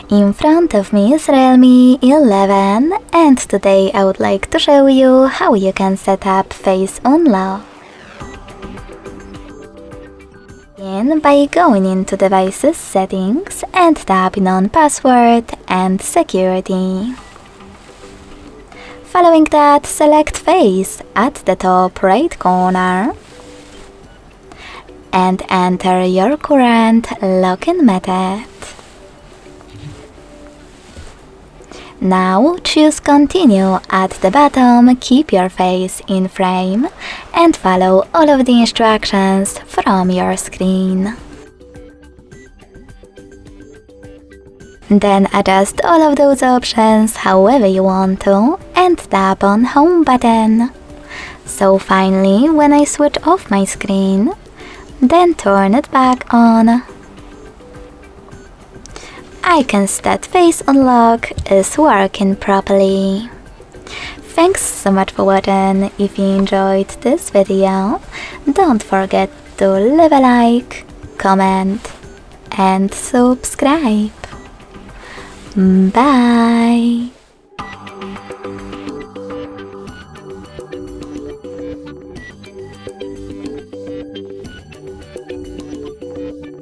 In front of me is REALME 11 and today I would like to show you how you can set up face unlock. Begin by going into Devices Settings and tapping on Password and Security. Following that, select Face at the top right corner and enter your current login method. Now choose Continue at the bottom, keep your face in frame and follow all of the instructions from your screen. Then adjust all of those options however you want to and tap on Home button. So finally, when I switch off my screen, then turn it back on, I can see that Face Unlock is working properly. Thanks so much for watching. If you enjoyed this video, don't forget to leave a like, comment and subscribe. Bye!